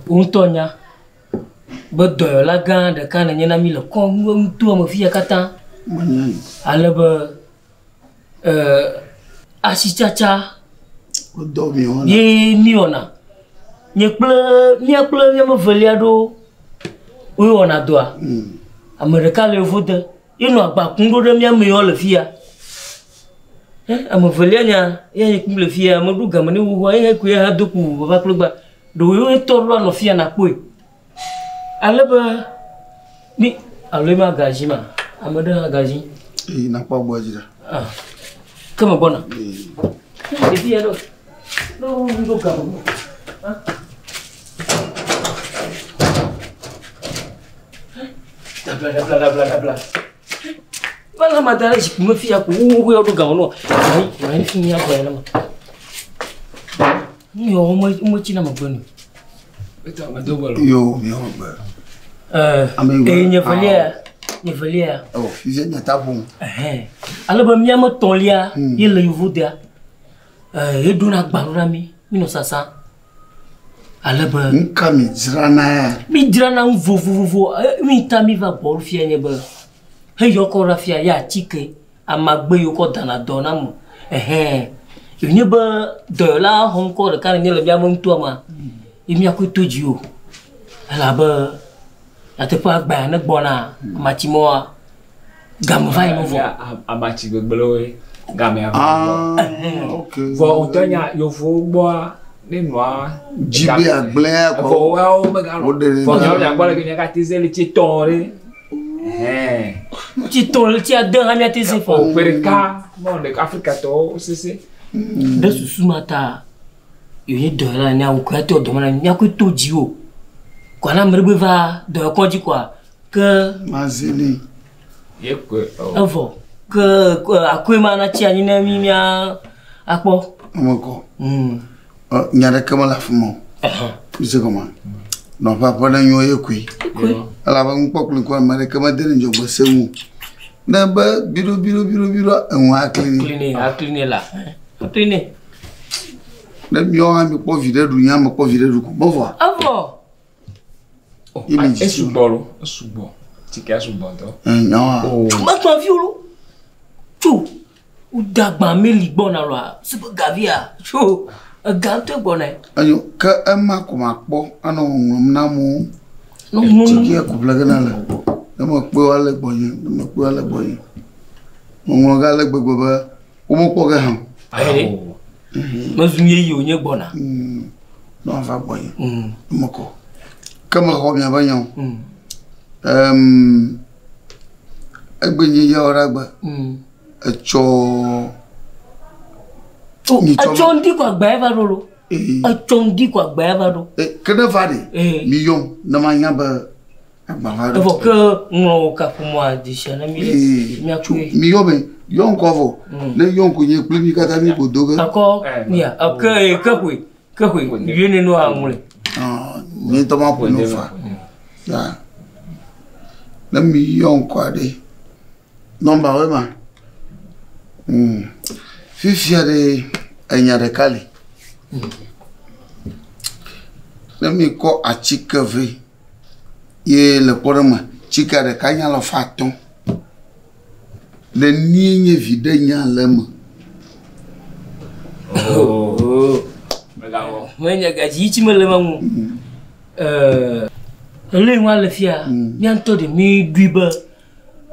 Untonya. Bedo la gan de kan nyena mi le kon tu me fia kata. Alebe asichacha. Odo mi ona. Ye mi ona. Nye ple me velia do. We ona doa. Amerika le vote. Ino agba kundo de mi me le fia. Velia nya ye kum le fia me du gamani wo ye ku ya do ku ba plugba. Do yo to lo no fia na koi. Aleba ni alema gaji ma amada gaji na pa boji da kama bona dia do no kama bla bala madara me fia ku yo do gamo no ai fia ko ela ma yo mo china ma boni eta ma do bolo yo ba Nyevalia. Oh, il n'y a pas bon. Alors, je me ton lia, il est voudé. Il donne à Barami, Minosasa. Alors, Kami, Drana. Mi Drana, vous, mi tami va pour fier neba. Hey, yoko rafia, ya tike, à ma yoko dans la donam. Il n'y a pas de là, encore le carnet, le bien mon toi, il m'y a coûté du haut. Alors, ate pa gba na gbona machimo gam vai mo vo amachi gbegbelowe gam ya okay vo otonya yo fo gbo ni noa jibe agble ko vo o me ga vo ya gbo le ke ka tizeli ti tonre ti ton ti adan ha mi atise fo perka mo de Africa to sisi de susumata yo ye de la nya ko to do mana nya ko to jiwo. Quand on me va de quoi dit quoi que Mazeli avant que à quoi mana tia ni na mi mia akpo amoko nyare kama la fumo c'est comment non pas pendant yo ekui ala ba ngpo ko mare kama de njo bo semu na ba biro en wa cleaner là cleaner na mi o ha mi po video du nya mo po video du ko bon voir avant é subolo, tu quer subolo? Não. Mas tu viu? Tu, o dagba meli bona lá, super gavia, tu, a ganto bona. Ayo, que é uma como a pó, ano namo, não que é complexa nela. Não me pôr ale bonho, não me pôr ale bonho. Não gale beba, como pôr garram. Aí, mas o meu eu bona. Não vai bonho. Não co. Comme Robin Bagnon. Egbenye ora gba. Echo. Echo ndi kwa gba eva rolo. Echo ndi kwa gba eva ro. Kene vade. Million na manya ba agba vade. Evo ke ngo ka kumwa disha na mi akwe. Mi yobe yon kovo. Ne yon kunye plemi kata mi bodoga. Ako ya, okay, kakwe. Yene no amule. Ni toma pour nous faire. Ya. Le million quoi de. Non ba vraiment. Fifia de enya de kali. Le mi ko a chikave. Ye le porama chika de kanya lo faton. Le nigne vide nya lema. Mwenye gaji ichi me le mamu. Le nwa le fia, mi anto de mi guiba.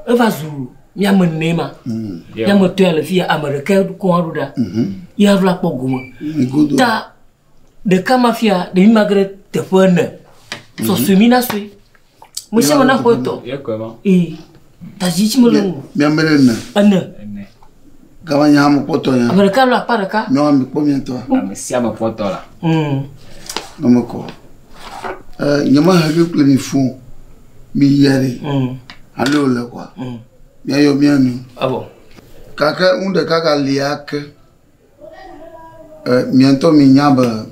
Eva zulu, mi amenema. Mi amoto le fia Amerika ko aruda. Ya vla poguma. Ta de kama fia de mi magre te fone. So semina sui. Mo se mana hoto. Ta jichi me le mu. Mi amerena. Ane. Gawanya hamu poto ya. Amerika la paraka. Mi wa mi po mi to. Amesiama poto la. Nomoko. Nyama hage pleni fou. Mi yare. Allo le quoi. Mi ayo mi anu. Ah bon. Kaka unde kaka liak. Mi anto mi nyaba.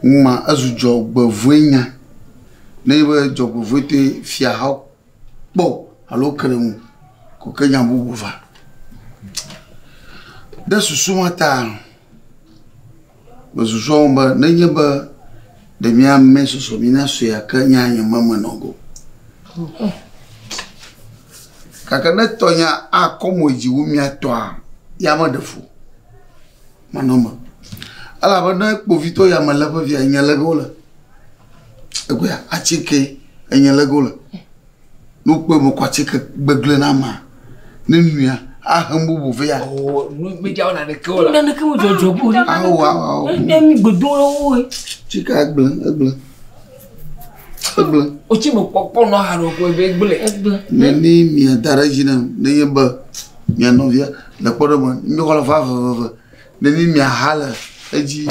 Ma azujo bevwenya. Nebe job vote fia ha. Bo, allo kremu. Ko kenya bubu va. De susumata. Bezuomba nenyeba de mia meso so mina so ya ka nya mama nogo kaka na tonya akomoji wumi atwa ya madefu manoma ala bana povito ya malaba via nyalagola egoya achike enyalagola no pe mo kwachike gbegle na ma nenua ahambu bo via oh no me ja ona de kola na ke mo jojo bu aw mi godo o chika egble o chi mo popo no haro ko be egbele neni mi darajina ne yeba mi novia la podo mo mi ko la fa neni mi hala eji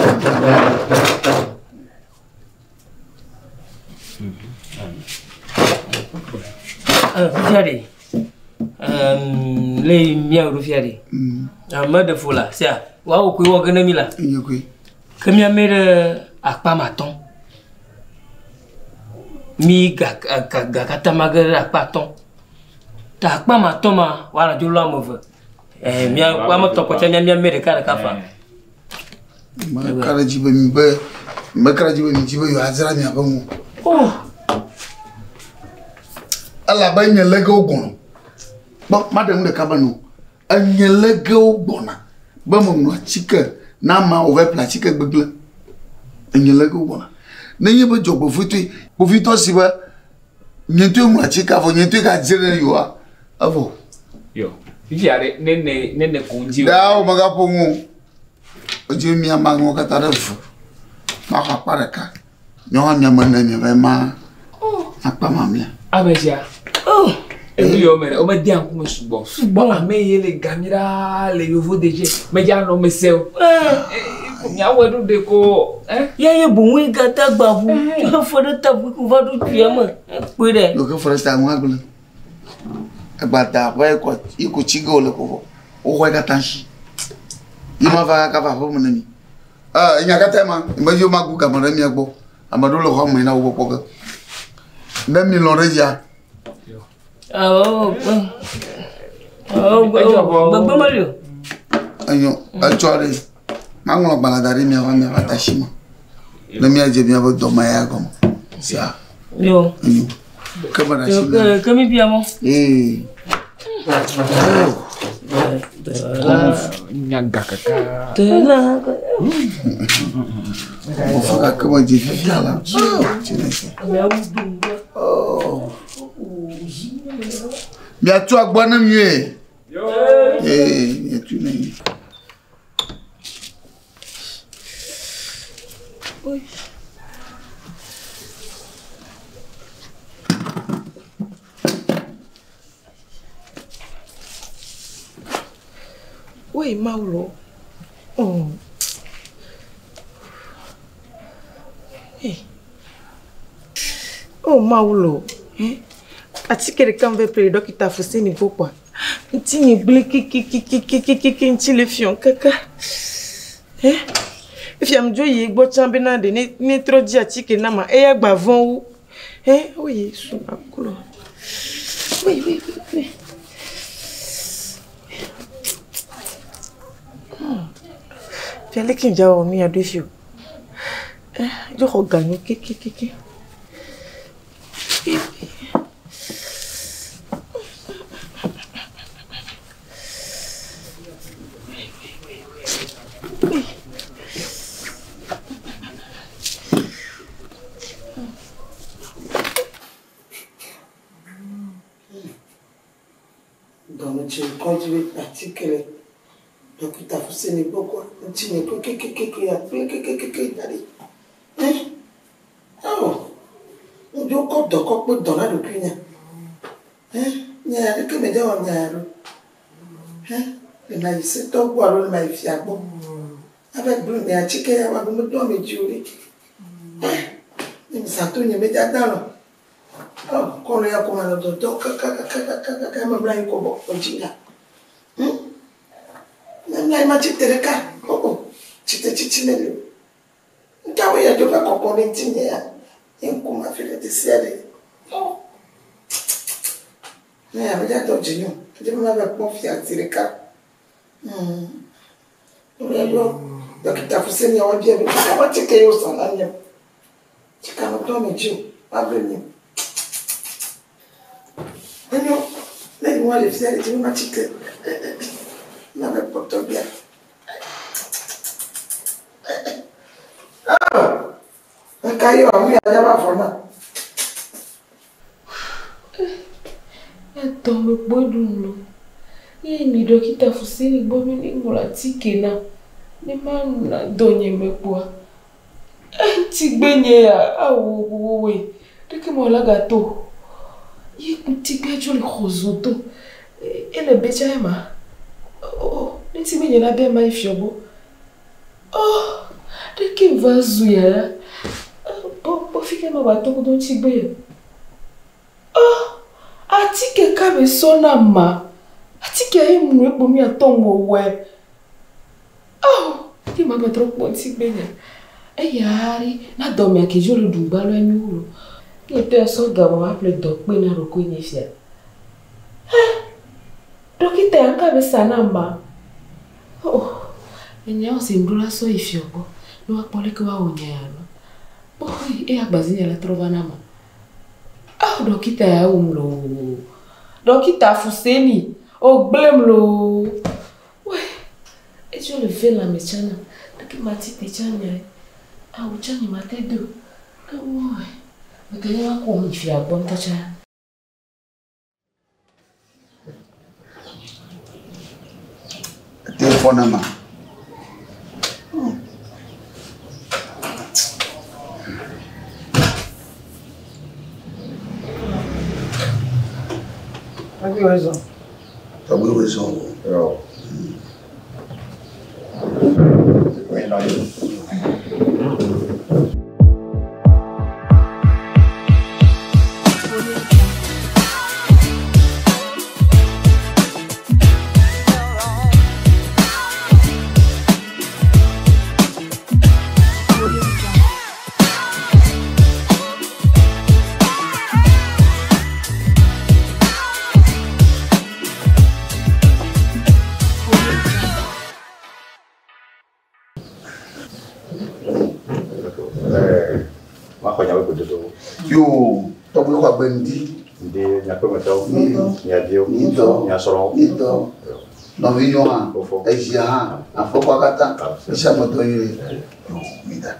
fiade le mi euro fiade amade fola sia wa o ko wo gana mi la yekui kemi amere akpa maton mi ga kata magere akpa ton ta akpa maton ma wala jo lo mo ve mi wa mo to ko tia mi amere ka fa ma kala jibe mi be ma kala jibe mi jibe yo azara mi abamu oh ala ba nyelege ogun bo madam de kabanu anyelege ogbona ba mo no chika na ma over pla chika gbegle anyelege ogbona na yebe jobo fito siba nyentu mu chika fo nyentu ka jere yo avo yo fiare nene kunji da o maga pongu oje mi amango katarefu ma ka pareka nyo anya manna mi ba ma apa mamle abeja oh ebi yo mere o me di anku me subo ame yele gamira le yovo deje me ja no me seo mi awedu de ko ye bunwe gata gbabu to fo de tabu ku va du piama pe de lo ke foresta ngwa gbele agbada ba ko iko chigo le ko o ko gata shi ima va ka va ho munami nya kata ma mbajo magu ka mara mi agbo amado lo ho mo na wo poka même mi lo reja Baba Mario. Ayo, achore. Mangolo baladari mi awa mi atashima. Le mi aje mi abo do maya gomo. Sia. Yo. Ayo. Kabana shima. Kami piamo. nyaga kaka. Tela. Ofaka kama jifi ala. Oh. Mi atu agbana mieux. Eh, tu n'es. Oui. Oui, Maulo. Oh. Hey. Oh, Maulo. Atikere kambe pre Docteur Fousseni pourquoi? Ntini bliki ki ntile fion kaka. Fiam joyi gbo chambena de ne trop di atike na ma eya gba Vend ou. Oui, suna kulo. Oui. Fiale kin jawo mi adofio. Jo ko ganu ki. Donc, tu continues à pratiquer le Docteur Fousseni beaucoup. Tu n'es oh, on dit encore d'accord pour donner le cul. Il y a que mes deux on y a. Le maïs, toi, ou alors le maïs fiable. Avec Blou, mais à chicken, il y a un peu de temps, mais tu ris. Il me sent tout immédiatement. Oh, quand il y a comme un docteur, quand me blague comme on dit là. Même là, il m'a dit que tu oh, tu t'es né. Quand il y a deux fois qu'on est tigné, il m'a fait des ciels. Oh, mais il y a déjà d'autres génies. Je m'avais confiance sur les cas. Donc, Docteur Fousseni, on dit, on va checker au sang. Chica no tome tio, abre mim. Não, nem olha, fizeram de uma chica. Não vai botar bem. Caiu a minha já forma. Então, meu boi do e ni Docteur Fousseni bomi ni mula tike na ni man donye mekwa ti gbenye ya awo we de ke mo la gato yi ti gbejo le khozoto ele becha ma oh ni ti gbenye na be ma ifiobo oh de ke vazu ya bo fike ma bato ko don ti gbe oh atike ka be sona ma Atike aí mwe bomi atongo we. Oh, ti mama troppo ti bene. E yari na domi ake jolo dumba lo enyuro. Ni te so ga mo apple dokpe na roko ni fia. Dokita yanka be sana mba. Oh, enya o se ndula so ifiobo. No akpole ko wa onya ya no. Boy, e agbazinya la trova na ma. Ah, dokita ya umlo. Docteur Fousseni. Oh, blême lo. Ouais. Et je le fais la méchana. Donc, ma petite chania. Ah, ou chani ma tête de. Ah, ouais. Mais que y'a quoi, il fait à bon tacha. Téléphone à main. Aqui raison. T'as bien raison. Oui, non. Yo, tobi ko bendi. Ndi nyako meto. Nyadio. Nyasoro. No vinyo ha. Ejia ha. Afoko akata. Isha moto yire. Yo, mi da.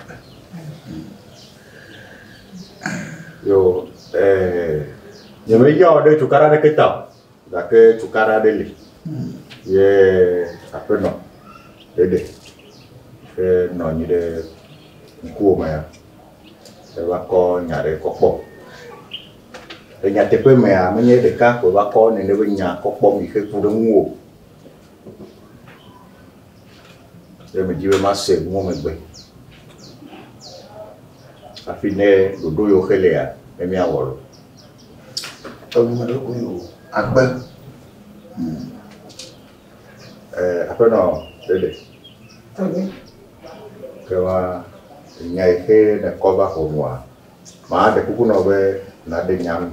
Yo, nyemeja ode chukara de kita. Dake chukara de li. Ye, apeno. Ede. No nyide nkuoma ya. Bako nyare kokpo e nyate pe me a menye de ka ko bako ne ne nya kokpo mi ke puru nwo e me jiwe ma se mo me gbe afine dodo yo khele ya e mi aworo To mi ma do ko yo agba. Apeno dede Okay. Kawa nyai na koba ko mwa ma de kuku no be na de nyam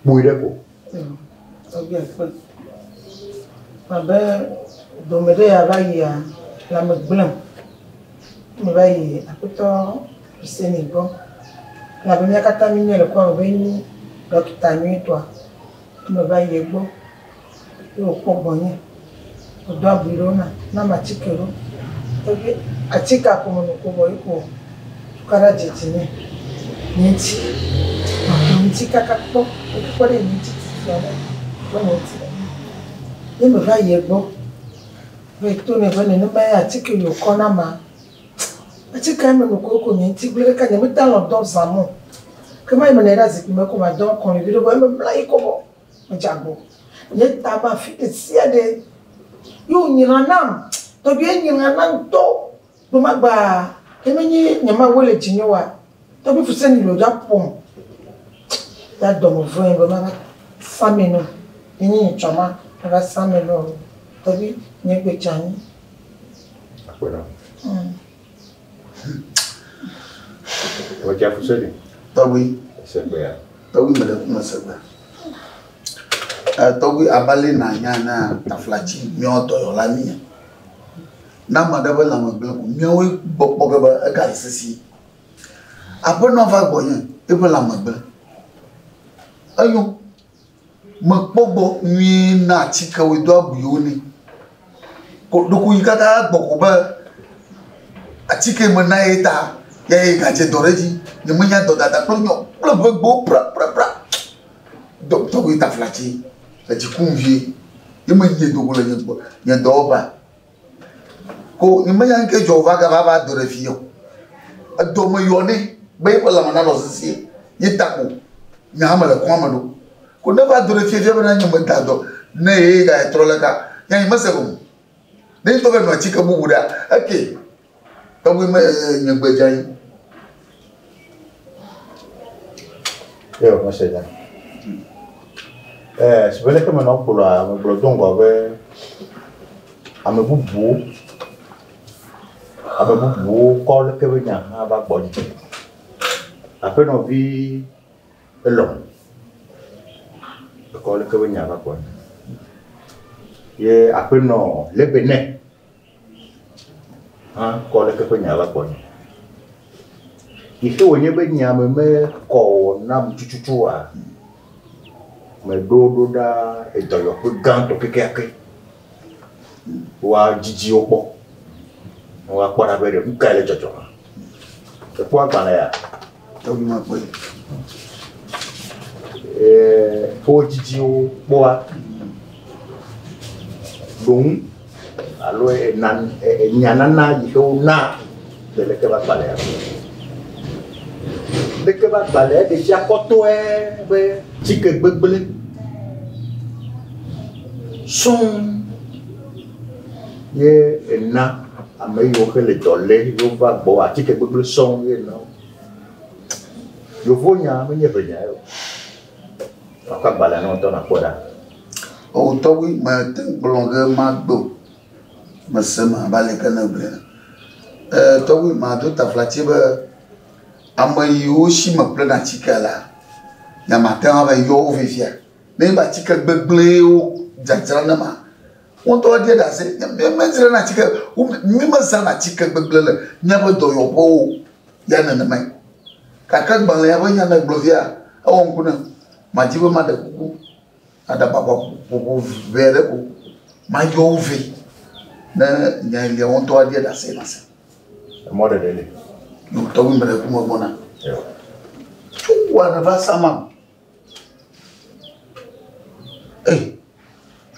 bui de ko Okay, good. Mabe domede ya ya la me blanc. Me bayi akoto Fousseni bon. La première kata mi le ko be ni Docteur ni toi. Me bayi gbo. Yo ko bonye. O do abiro na ma chikero. Okay, achika ko mo ko boy ko. Kara jitini niti niti kakakpo okupore niti tiana bonoti ni me va yegbo ve to ne bone no ba atike yo kona ma atike me no ko niti gbere ka nyame ta lo do zamo kama me na razi me ko ma don kon video bo me bla ikobo njagbo ne ta ba fi sia de yo nyina nam to bi nyina nam to bo magba Emeni nyama wole jinyowa. Tobi Fousseni lo ja pom. Ya domo voin bo mama sameno. Ni choma ba sameno. Tobi nyegbe chani. Akwena. Docteur Fousseni. Tobi. Sebe ya. Tobi me da kuma sebe. Tobi abale na nyana taflachi mi oto yo la mi. Na madaba la mabla mi we bokboga ba ga sisi Après, non, va boire. Et voilà, ma belle. Ayo. Ma pobo, ni na tika we doa buyoni. Doku yikata bokuba. Atike mena eta. Ya ye gaje doreji. Ni menya dodata klonyo. Bo pra. Docteur we ta flati. La ti convie. Ye menye dogo la nyebo. Nyendoba. Ko ni menya nke Jehova ga baba dorefio. Adomo yone. Be ko la manalo sisi. Yitako. Nyama la kwamalo. Ko never dorefio je bana nyemo tado. Ne ye ga trolaka. Ya imasego. Ne to be no chika bubuda. Okay. Tabu me nyegbe jai. Yo, ma sei. Se vede che me no pula, me blodongo ave ame bubu call che vegna ava bodi. Appena vi ELOM. Call che vegna ava bodi. Ye appena LEBENE. Call che vegna ava bodi. Ife wenye vegna me ko nam chuchuchua. Me do da edoyo pe ganto keke wa jiji opo wa para bere nka ile jojo e po agbara ya to mi ma pe po jiji opo wa don alo nan nyana na yi do na de ke ba pale ya de ke ba pale de ja koto be chike gbegbele son ye na ame yo ke le dole yo va bo a chike gbegbele son ye no yo vonya me nye venya yo aka bala no to na koda o to wi ma ten blonge ma gbo ma sema bale kana bre to wi ma do ta flati ba ame yo shi ma plena chikala ya matin ava yo vivia nem ba tika gbegbele o jajara na ma won to dia da se me zira na tika mi ma sa na tika gbegbele nya ba do yo bo ya na na mai kaka gbale ya ba nya na gblovia awon kuna ma jibo ma da kuku ada baba kuku vere ko ma yo vi na nya ile won to dia da se na se mo de dele yo to mi mele kuma bona yo wa na va sama.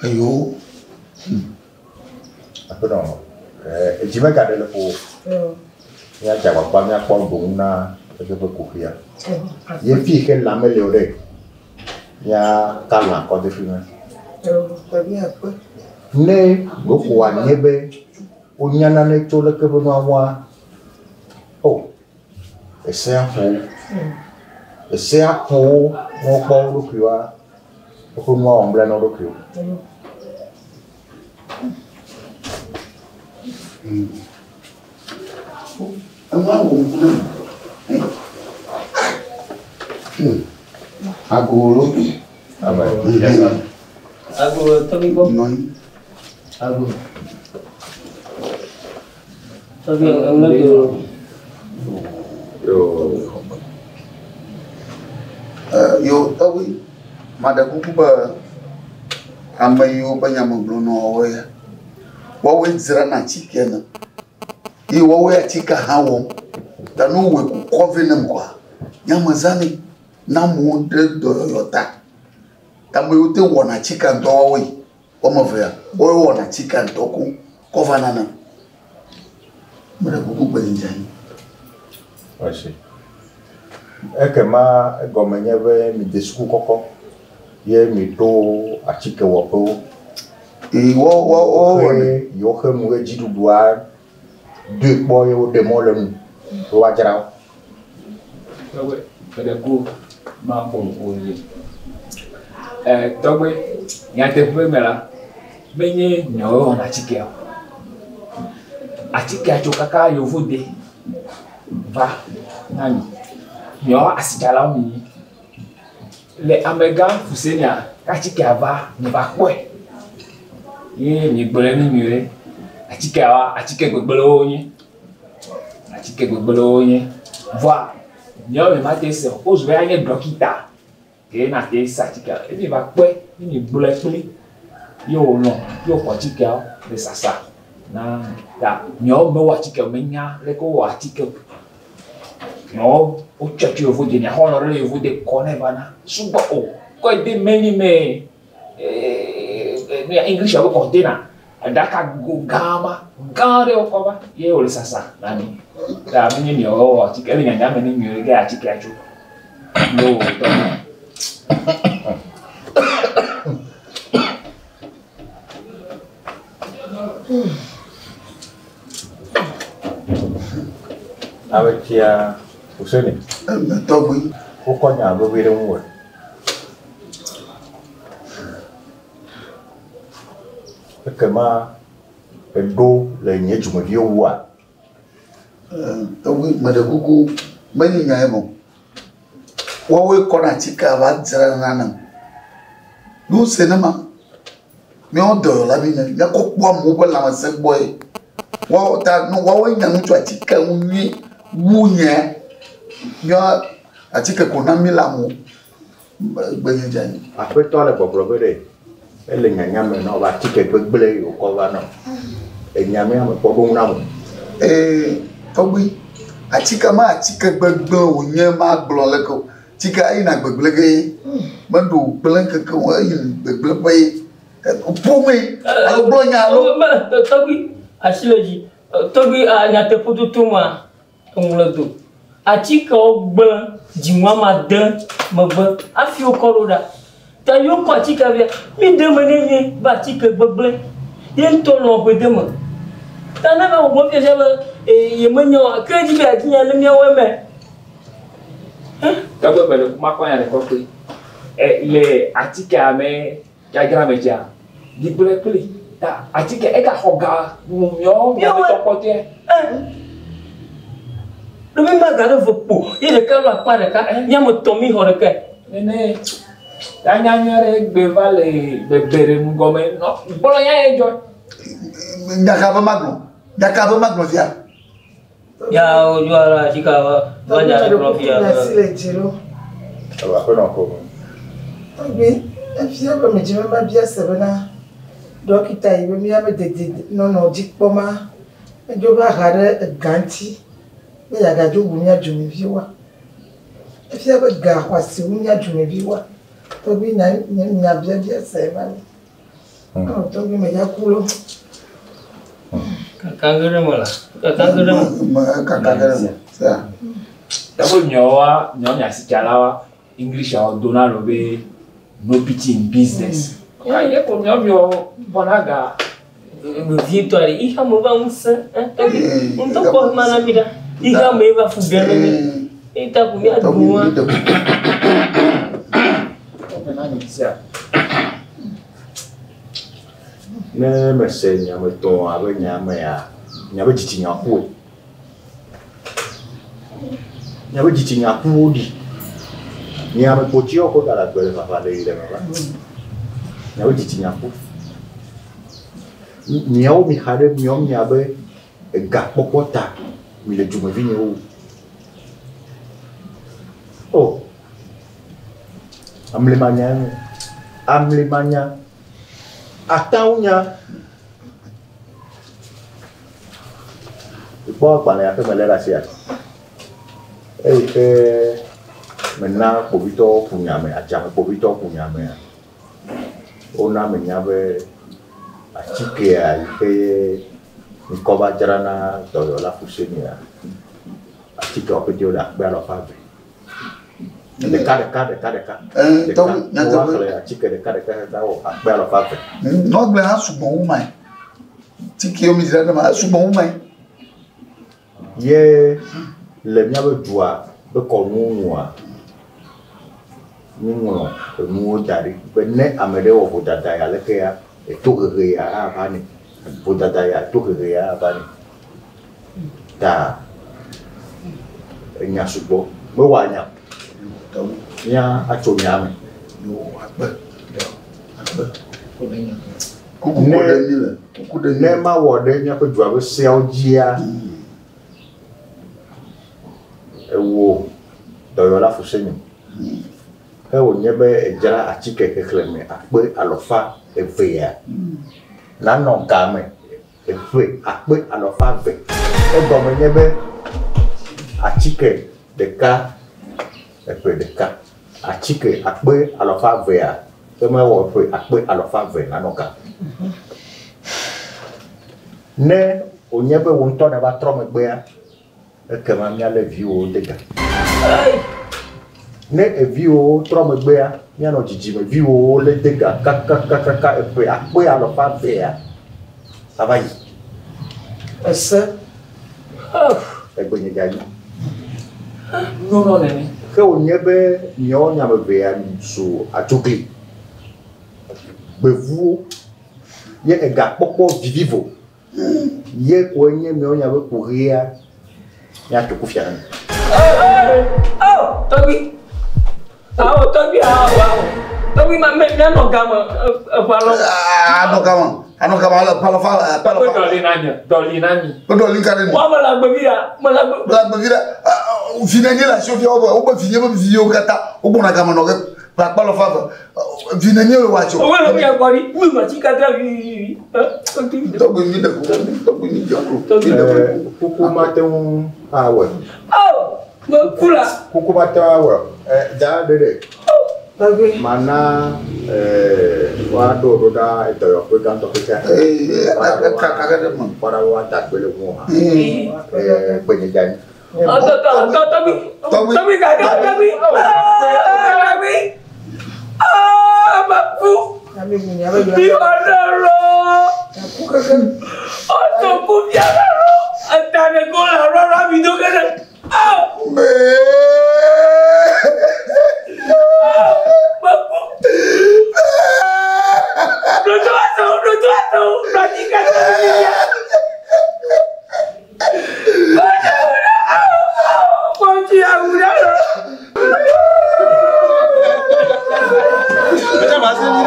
Ayo. Apa no? Jima ka dele po. Ya jawa pa mi akwa bun na ke pe ku ya. Ye fi ke la me le ore. Ya kala ko de fi na. Pa bi akwa. Ne go ko wa nyebe o nyana ne to le ke be ma wa. Oh. Ese a po mo ko lu ki wa. Ko mo ombre no lu ki. Agoro. Agoro tapi kok. Agoro. Tapi yang lagi. Yo tawi mada kukuba amba yo banya mablono oya. Wawe zira na chikena. I wawe chika hawo. Tanu we ku covenant kwa. Nyamazani na mu de do yota. Tamu yote wona chika ndo we. Omavya. Owe wona chika ndoku covenant. Mada kukuba njani. Oshi. Eke ma gomenye be mi desku koko. Ye mi do achike wopo. Yo he mu ejidu bua de boy o de molen wa jarao. Togwe pedeku ma ko oye. Togwe ya te pe mera. Benye nyo na achike. Achike achokaka yo vode. Va nani. Nyo asidala mi. Le amega Fousseni achike ava ni va kwe. Ye ni gbole ni mire achike gbele onye voi Nyo me mate se o zo ya nye dokita. Ke na te satika. E mi ba kwe, ni bule kuli. Yo no, yo kwa chika de sasa. Na da nyo me wa chika me nya le ko wa chika. Nyo o chachi o vode ni honor le vode kone bana. Suba o. Ko de meni me ni English abo container. Adaka go gama, gare o koba. Ye o le sasa nani. Da mini ni o chika le nya me ni nyo ga chika chu. No, avec tia Fousseni TOGBUI pourquoi n'y a pas de mot comment do le nye juma vie wa TOGBUI madagugu mani ngaemo wawe kona chika ba dzara nana no senema me odo la binya ya ko kwa mo bo la ma se boy wa ta no wawe nya ntu chika unyi wunya ya achika kona milamo gbenye jani après toi le boblobere ele nyanya me no ba chika gbegbele o ko ba no e nyame am ko bo na mo TOGBUI achika ma achika gbegbe onye ma gblo leko chika ai na gbegbele mando blank ko ai gbegbele Pome, alo blonya alo. TOGBUI asileji. TOGBUI nyate putu tuma tumuletu. Achika ogba jimwa madan mabba afi okoroda. Ta yo ko achika via. Mi de menye ba chika gbegbele. Yen to lo pe de mo. Ta na ba mo fi jaba ye menyo kreji bi atinya le mi aweme. Kabo bele kuma kwa ya ne ko pe. Le achika me jagra meja di bule kuli ta atike e ka hoga mumyo mi to kote do mi magado vopo ile ka lo apare ka ya mo tomi horeke nene ta nyanyare gbe vale bebere ngome no bolo ya ejo Nyakaba magno via ya ojuara chikawa banya profia après non ko TOGBUI efia ba me jima ba bia sebena dokita ibe mi abe de no dikpoma ejo ba gare ganti me ya ga jo bunya jumi biwa efia ba ga kwasi bunya jumi biwa TOGBUI nya bia sebena TOGBUI me ya kulo kakangere mola kakangere sa tabo nyowa nyonya sikalawa English au donalo be no pity in business. Ye ko nyomyo bonaga vitória e ramo vamos não tô por mana vida e ramo vai fugando e tá com minha boa ne me se nyame to abe nyame ya nyabe jiti nyapo nyabe jiti nyapo di nyabe pochio ko dala gbele papa le ile mama nyabe jiti nyapo miao mi hare miao nyabe ga popota mi le jume vini oh amlemanya ataunya ipo pana ya pe lera sia mena pobito punyame achame pobito punyame ona menyabe achike ya ni koba jarana do la Fousseni ya achike opedio da gbe lo fabe de ka então nyata achike de ka da o gbe lo fabe no gbe ha sugbon umai tiki o mi dira ma sugbon umai ye le miabe dua be ko nuwa nu dari be ne amede wo bodada ya leke ya e to gege ya abani bodada ya to gege ya abani da nya subo mo wa nya nya acho nya me no agba ne ma wo de nya pe dua be se ojia ewo Doyola Fousseni. Et on y avait déjà à Chaque réclamé à peu à l'offre et veillé. Là non camé et fait à peu à l'offre veillé. Et bon on y avait à Chaque des cas et peu des cas à Chaque à peu à l'offre veillé. Et moi on fait à peu à l'offre veillé là non cas. Ne on y avait un temps d'avoir trop me bien et que ma mère le vieux au dégât. Ne vieux trop me bien, mia no jiji me vieux le dégât kaka et puis après alors pas bien. Ça va y. Est-ce Et bien y gagne. non non nene. Que on y avait nyo nya me bien sur à Togblui. Me vous y a gars popo vivo. Ye kwenye me onya we courir ya to kufia. Oh, Tobi. Ah, Tobi, Tobi, ma mère, non, gamin, pardon. Ah, non, comment? Ah, non, comment? Pas Dolinani. Dolinani. Moi, la bebida, la bebida. Finalement, la chauffeur, on va finir par vidéo kata, au bon gamin, non, pas le faveur. Finalement, le watch. Oui, oui, oui, oui, ma chica, oui. Coucou matin, ah ouais. Oh, me coula. Coucou matin, ouais. DADEDE. Mana wado roda itu ya pegang topiknya. Para wadah belum mau. Penyejan. Tapi kadang. Ah, bapu. Di mana lo? Untuk punya lo. Antara kau lara video kan? Ah, bapu. Lucu, perhatikan dia. Kunci aku dah. Macam bahasa ni.